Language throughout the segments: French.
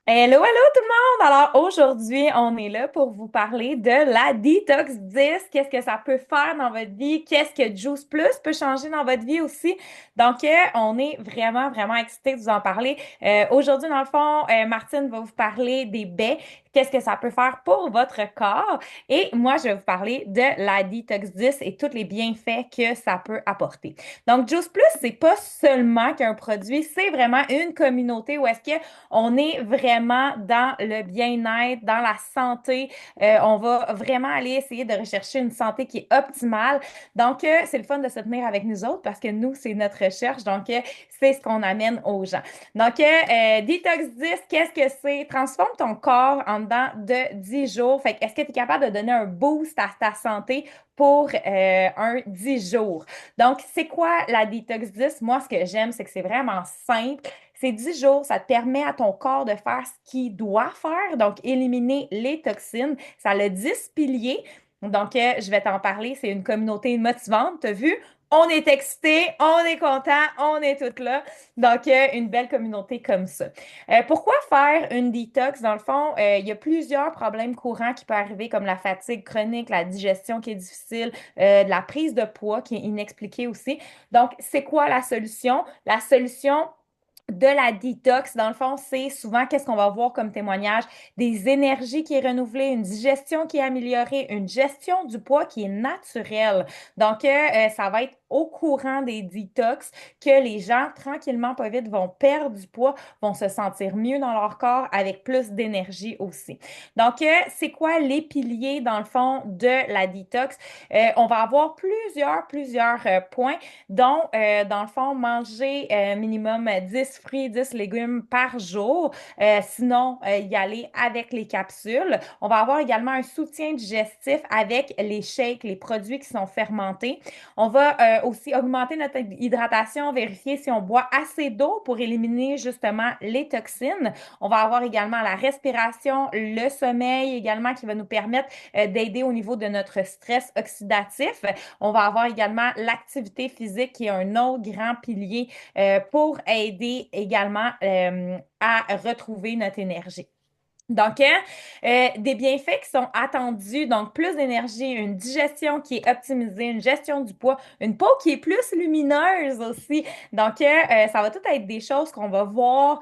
Hello, hello tout le monde! Alors aujourd'hui, on est là pour vous parler de la Detox 10. Qu'est-ce que ça peut faire dans votre vie? Qu'est-ce que Juice Plus peut changer dans votre vie aussi? Donc, on est vraiment, vraiment excités de vous en parler. Aujourd'hui, dans le fond, Martine va vous parler des baies. Qu'est-ce que ça peut faire pour votre corps? Et moi, je vais vous parler de la Detox 10 et tous les bienfaits que ça peut apporter. Donc, Juice Plus, c'est pas seulement qu'un produit, c'est vraiment une communauté où est-ce que on est vraiment dans le bien-être, dans la santé. On va vraiment aller essayer de rechercher une santé qui est optimale. Donc, c'est le fun de se tenir avec nous autres parce que nous, c'est notre recherche. Donc, c'est ce qu'on amène aux gens. Donc, Detox 10, qu'est-ce que c'est? Transforme ton corps en dedans de 10 jours. Fait que, est-ce que tu es capable de donner un boost à ta santé pour un 10 jours? Donc, c'est quoi la Detox 10? Moi, ce que j'aime, c'est que c'est vraiment simple. Ces 10 jours, ça te permet à ton corps de faire ce qu'il doit faire, donc éliminer les toxines. Ça a 10 piliers. Donc, je vais t'en parler. C'est une communauté motivante. Tu as vu? On est excité, on est content, on est toutes là. Donc, une belle communauté comme ça. Pourquoi faire une détox? Dans le fond, il y a plusieurs problèmes courants qui peuvent arriver, comme la fatigue chronique, la digestion qui est difficile, de la prise de poids qui est inexpliquée aussi. Donc, c'est quoi la solution? La solution, de la détox, dans le fond, c'est souvent qu'est-ce qu'on va voir comme témoignage? Des énergies qui est renouvelée, une digestion qui est améliorée, une gestion du poids qui est naturelle. Donc, ça va être au courant des détox que les gens, tranquillement, pas vite, vont perdre du poids, vont se sentir mieux dans leur corps avec plus d'énergie aussi. Donc, c'est quoi les piliers, dans le fond, de la détox? On va avoir plusieurs points dont, dans le fond, manger minimum 10 fruits, 10 légumes par jour. Sinon, y aller avec les capsules. On va avoir également un soutien digestif avec les shakes, les produits qui sont fermentés. On va aussi augmenter notre hydratation, vérifier si on boit assez d'eau pour éliminer justement les toxines. On va avoir également la respiration, le sommeil également qui va nous permettre d'aider au niveau de notre stress oxydatif. On va avoir également l'activité physique qui est un autre grand pilier pour aider également à retrouver notre énergie. Donc, des bienfaits qui sont attendus, donc plus d'énergie, une digestion qui est optimisée, une gestion du poids, une peau qui est plus lumineuse aussi. Donc, ça va tout être des choses qu'on va voir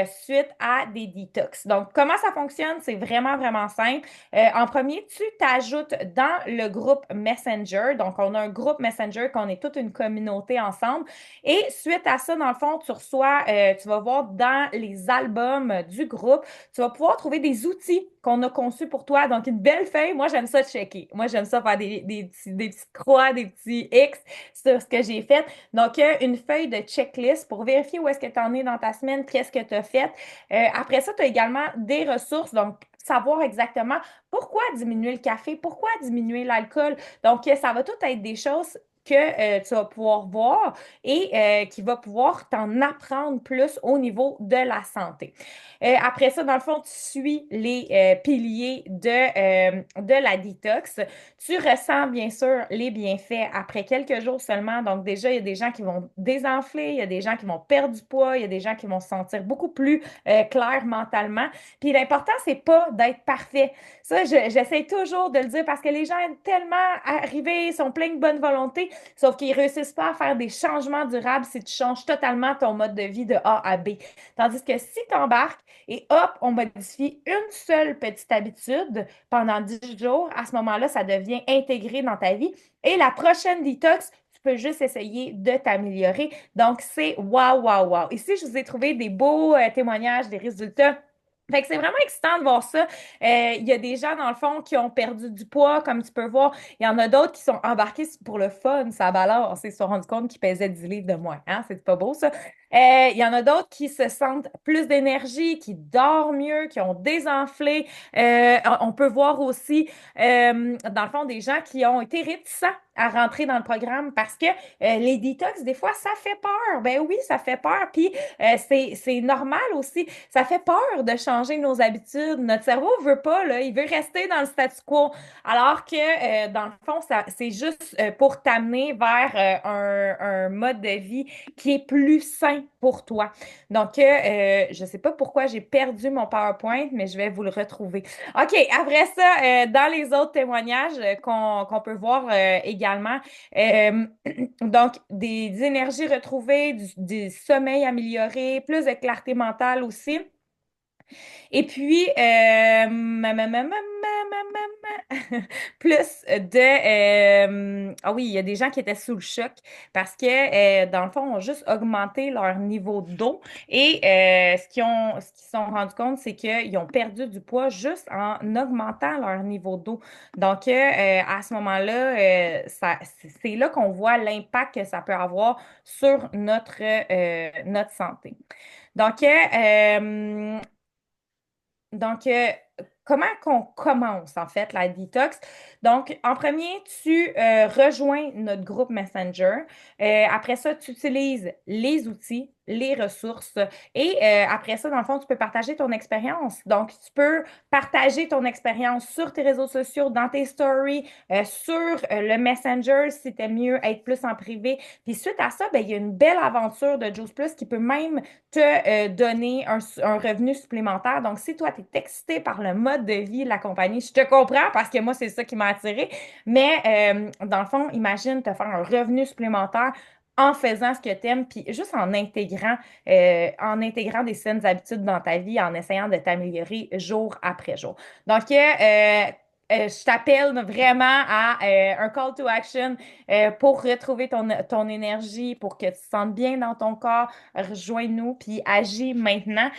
suite à des detox. Donc, comment ça fonctionne? C'est vraiment, vraiment simple. En premier, tu t'ajoutes dans le groupe Messenger. Donc, on a un groupe Messenger qu'on est toute une communauté ensemble. Et suite à ça, dans le fond, tu vas voir dans les albums du groupe, tu vas pouvoir trouver des outils qu'on a conçus pour toi. Donc, une belle feuille. Moi, j'aime ça checker. Moi, j'aime ça faire des petites croix, des petits X sur ce que j'ai fait. Donc, une feuille de checklist pour vérifier où est-ce que tu en es dans ta semaine, qu'est-ce que tu as fait. Après ça, tu as également des ressources. Donc, savoir exactement pourquoi diminuer le café, pourquoi diminuer l'alcool. Donc, ça va tout être des choses que tu vas pouvoir voir et qui va pouvoir t'en apprendre plus au niveau de la santé. Après ça, dans le fond, tu suis les piliers de la détox. Tu ressens bien sûr les bienfaits après quelques jours seulement. Donc déjà, il y a des gens qui vont désenfler, il y a des gens qui vont perdre du poids, il y a des gens qui vont se sentir beaucoup plus clairs mentalement. Puis l'important, c'est pas d'être parfait. Ça, j'essaie toujours de le dire parce que les gens aiment tellement arriver, ils sont pleins de bonne volonté, sauf qu'ils réussissent pas à faire des changements durables si tu changes totalement ton mode de vie de A à B. Tandis que si tu embarques et hop, on modifie une seule petite habitude pendant 10 jours, à ce moment-là, ça devient intégré dans ta vie. Et la prochaine détox, tu peux juste essayer de t'améliorer. Donc, c'est waouh, waouh, waouh. Ici, je vous ai trouvé des beaux témoignages, des résultats. Fait que c'est vraiment excitant de voir ça. Il y a des gens, dans le fond, qui ont perdu du poids, comme tu peux voir. Il y en a d'autres qui sont embarqués pour le fun, ça balance. Ils se sont rendus compte qu'ils pesaient 10 livres de moins. Hein? C'est pas beau, ça? Il y en a d'autres qui se sentent plus d'énergie, qui dorment mieux, qui ont désenflé. On peut voir aussi, dans le fond, des gens qui ont été réticents à rentrer dans le programme parce que les détox, des fois, ça fait peur. Ben oui, ça fait peur. Puis c'est normal aussi. Ça fait peur de changer nos habitudes. Notre cerveau veut pas, là. Il veut rester dans le statu quo. Alors que, dans le fond, c'est juste pour t'amener vers un mode de vie qui est plus sain sain pour toi. Donc, je ne sais pas pourquoi j'ai perdu mon PowerPoint, mais je vais vous le retrouver. OK, après ça, dans les autres témoignages qu'on peut voir également, euh, donc des énergies retrouvées, du sommeil amélioré, plus de clarté mentale aussi. Et puis, plus ah oui, il y a des gens qui étaient sous le choc parce que, dans le fond, ont juste augmenté leur niveau d'eau et ce qu'ils se sont rendus compte, c'est qu'ils ont perdu du poids juste en augmentant leur niveau d'eau. Donc, à ce moment-là, c'est là qu'on voit l'impact que ça peut avoir sur notre santé. Donc, donc, comment qu'on commence en fait la détox? Donc, en premier, tu rejoins notre groupe Messenger. Après ça, tu utilises les outils, les ressources. Et après ça, dans le fond, tu peux partager ton expérience. Donc, tu peux partager ton expérience sur tes réseaux sociaux, dans tes stories, sur le Messenger, si tu mieux être plus en privé. Puis suite à ça, ben, il y a une belle aventure de Juice Plus qui peut même te donner un revenu supplémentaire. Donc, si toi, tu es excité par le mode de vie de la compagnie, je te comprends parce que moi, c'est ça qui m'a attiré. Mais dans le fond, imagine te faire un revenu supplémentaire en faisant ce que tu aimes, puis juste en intégrant des saines habitudes dans ta vie, en essayant de t'améliorer jour après jour. Donc, je t'appelle vraiment à un call to action pour retrouver ton énergie, pour que tu te sentes bien dans ton corps. Rejoins-nous, puis agis maintenant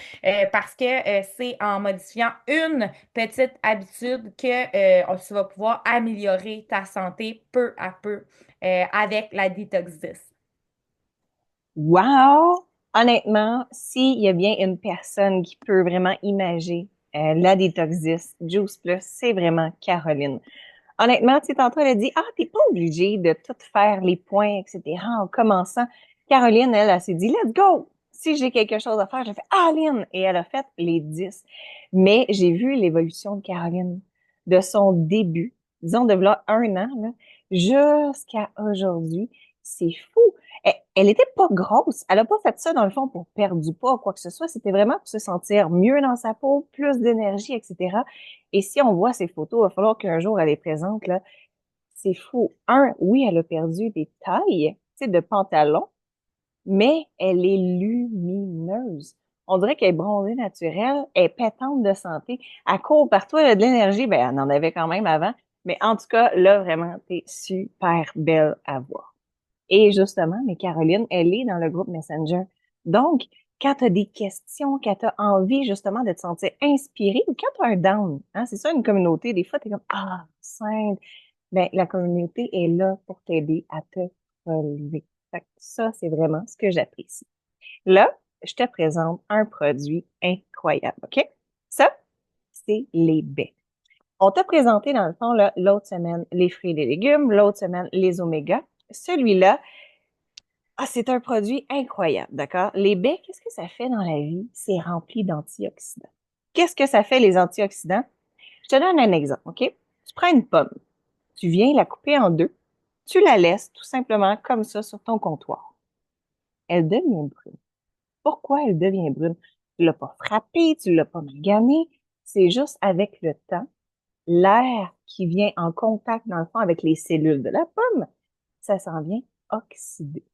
parce que c'est en modifiant une petite habitude que tu vas pouvoir améliorer ta santé peu à peu avec la Detox 10. Wow! Honnêtement, s'il y a bien une personne qui peut vraiment imager la détox 10, Juice Plus, c'est vraiment Caroline. Honnêtement, tu sais, tantôt, elle a dit, ah, t'es pas obligé de tout faire les points, etc. en commençant. Caroline, elle s'est dit, let's go! Si j'ai quelque chose à faire, je fais, ah, Aline! Et elle a fait les 10. Mais j'ai vu l'évolution de Caroline, de son début, disons, de là un an, là, jusqu'à aujourd'hui. C'est fou! Elle était pas grosse. Elle a pas fait ça, dans le fond, pour perdre du poids ou quoi que ce soit. C'était vraiment pour se sentir mieux dans sa peau, plus d'énergie, etc. Et si on voit ces photos, il va falloir qu'un jour elle est présente, là. C'est fou. Un, oui, elle a perdu des tailles, tu sais, de pantalon, mais elle est lumineuse. On dirait qu'elle est bronzée naturelle, elle est pétante de santé. Elle court partout, elle a de l'énergie. Ben, elle en avait quand même avant. Mais en tout cas, là, vraiment, t'es super belle à voir. Et justement, mais Caroline, elle est dans le groupe Messenger. Donc, quand tu as des questions, quand tu as envie justement de te sentir inspiré ou quand tu as un down, hein, c'est ça une communauté, des fois tu es comme ah, sainte. Ben, la communauté est là pour t'aider à te relever. Fait que ça, c'est vraiment ce que j'apprécie. Là, je te présente un produit incroyable, OK? Ça, c'est les baies. On t'a présenté, dans le fond, là, l'autre semaine, les fruits et les légumes, l'autre semaine, les omégas. Celui-là, ah, c'est un produit incroyable, d'accord? Les baies, qu'est-ce que ça fait dans la vie? C'est rempli d'antioxydants. Qu'est-ce que ça fait, les antioxydants? Je te donne un exemple, OK? Tu prends une pomme, tu viens la couper en deux, tu la laisses tout simplement comme ça sur ton comptoir. Elle devient brune. Pourquoi elle devient brune? Tu l'as pas frappée, tu l'as pas magané. C'est juste avec le temps, l'air qui vient en contact, dans le fond, avec les cellules de la pomme, ça s'en vient oxyder.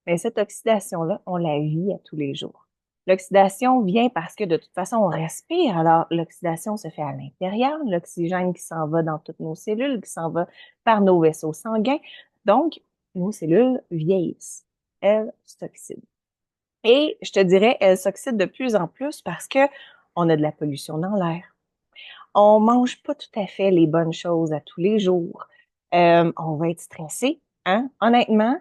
Mais cette oxydation-là, on la vit à tous les jours. L'oxydation vient parce que de toute façon, on respire. Alors, l'oxydation se fait à l'intérieur, l'oxygène qui s'en va dans toutes nos cellules, qui s'en va par nos vaisseaux sanguins. Donc, nos cellules vieillissent. Elles s'oxydent. Et je te dirais, elles s'oxydent de plus en plus parce que on a de la pollution dans l'air. On mange pas tout à fait les bonnes choses à tous les jours. On va être stressé, hein? Honnêtement,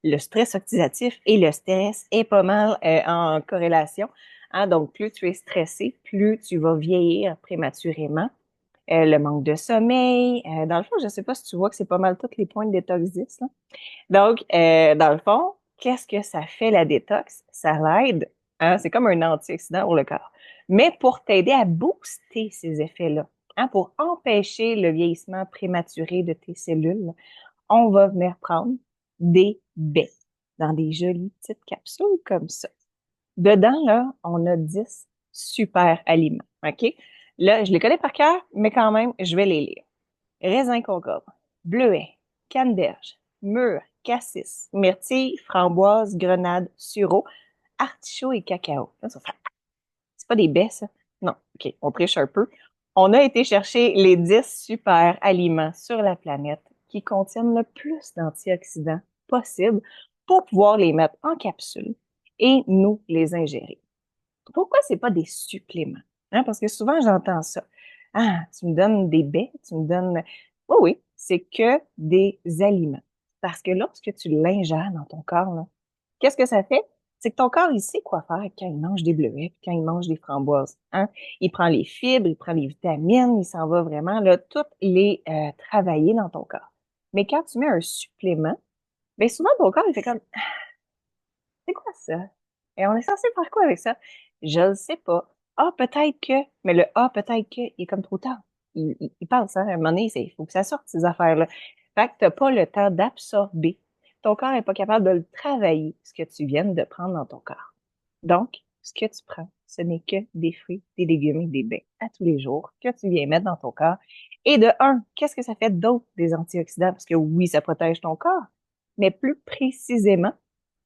le stress oxydatif et le stress est pas mal en corrélation. Hein? Donc, plus tu es stressé, plus tu vas vieillir prématurément. Le manque de sommeil. Dans le fond, je sais pas si tu vois que c'est pas mal toutes les points de détox 10, là. Donc, dans le fond, qu'est-ce que ça fait la détox? Ça l'aide, hein? C'est comme un antioxydant pour le corps. Mais pour t'aider à booster ces effets-là, hein, pour empêcher le vieillissement prématuré de tes cellules, on va venir prendre des baies. dans des jolies petites capsules comme ça. Dedans, là, on a 10 super aliments, OK? Là, je les connais par cœur, mais quand même, je vais les lire. Raisin concombre, bleuet, canneberge, mûre, cassis, myrtille, framboise, grenade, sureau, artichaut et cacao. Là, ça fait c'est pas des baies, ça? Non. OK, on triche un peu. On a été chercher les 10 super aliments sur la planète qui contiennent le plus d'antioxydants possible pour pouvoir les mettre en capsule et nous les ingérer. Pourquoi c'est pas des suppléments? Hein? Parce que souvent, j'entends ça. Ah, tu me donnes des baies, tu me donnes... Oui, oui, c'est que des aliments. Parce que lorsque tu l'ingères dans ton corps, là, qu'est-ce que ça fait? C'est que ton corps, il sait quoi faire quand il mange des bleuets, puis quand il mange des framboises. Hein? Il prend les fibres, il prend les vitamines, il s'en va vraiment là, toutes les travailler dans ton corps. Mais quand tu mets un supplément, bien souvent ton corps, il fait comme c'est quoi ça? Et on est censé faire quoi avec ça? Je ne sais pas. Ah, peut-être que. Mais le ah, peut-être que, il est comme trop tard. Il pense, hein, à un moment donné, il faut que ça sorte, ces affaires-là. Fait que tu n'as pas le temps d'absorber. Ton corps n'est pas capable de le travailler, ce que tu viens de prendre dans ton corps. Donc, ce que tu prends, ce n'est que des fruits, des légumes et des baies à tous les jours que tu viens mettre dans ton corps. Et de un, qu'est-ce que ça fait d'autre des antioxydants? Parce que oui, ça protège ton corps, mais plus précisément,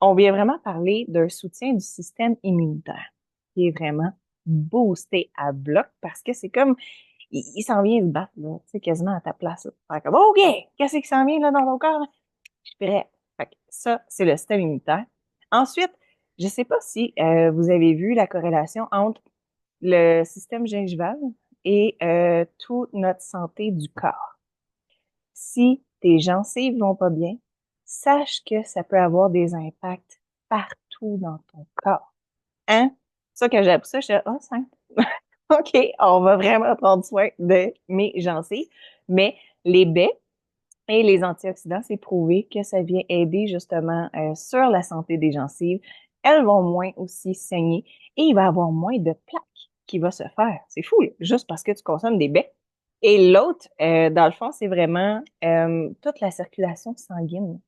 on vient vraiment parler d'un soutien du système immunitaire qui est vraiment boosté à bloc parce que c'est comme, il s'en vient se battre, là, tu sais, quasiment à ta place. Là. Faire comme, OK, qu'est-ce qui s'en vient là dans ton corps? Je suis prêt. Fait que ça, c'est le système immunitaire. Ensuite, je sais pas si vous avez vu la corrélation entre le système gingival et toute notre santé du corps. Si tes gencives vont pas bien, sache que ça peut avoir des impacts partout dans ton corps. Hein? Ça, quand j'ai appris ça, je suis oh, simple. OK, on va vraiment prendre soin de mes gencives. Mais les baies et les antioxydants, c'est prouvé que ça vient aider justement sur la santé des gencives. Elles vont moins aussi saigner et il va y avoir moins de plaques qui va se faire. C'est fou, là, juste parce que tu consommes des baies. Et l'autre, dans le fond, c'est vraiment toute la circulation sanguine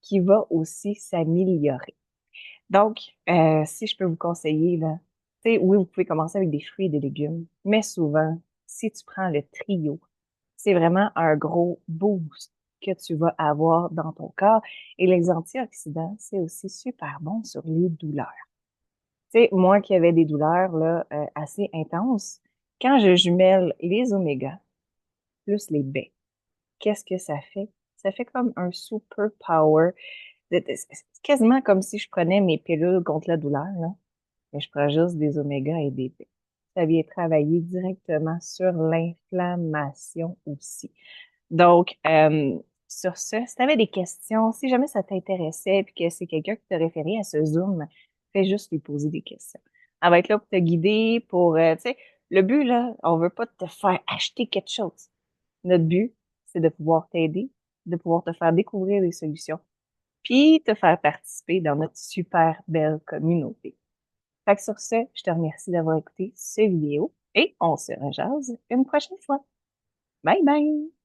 qui va aussi s'améliorer. Donc, si je peux vous conseiller, là, tu sais, oui, vous pouvez commencer avec des fruits et des légumes, mais souvent, si tu prends le trio, c'est vraiment un gros boost que tu vas avoir dans ton corps. Et les antioxydants, c'est aussi super bon sur les douleurs. Tu sais, moi qui avais des douleurs là, assez intenses, quand je jumelle les omégas plus les baies, qu'est-ce que ça fait? Ça fait comme un super power. C'est quasiment comme si je prenais mes pilules contre la douleur, là, mais je prends juste des omégas et des baies. Ça vient travailler directement sur l'inflammation aussi. Donc, sur ce, si tu avais des questions, si jamais ça t'intéressait puis que c'est quelqu'un qui t'a référé à ce Zoom, fais juste lui poser des questions. Elle va être là pour te guider, pour, tu sais, le but, là, on veut pas te faire acheter quelque chose. Notre but, c'est de pouvoir t'aider, de pouvoir te faire découvrir des solutions, puis te faire participer dans notre super belle communauté. Fait que sur ce, je te remercie d'avoir écouté cette vidéo et on se rejase une prochaine fois. Bye bye!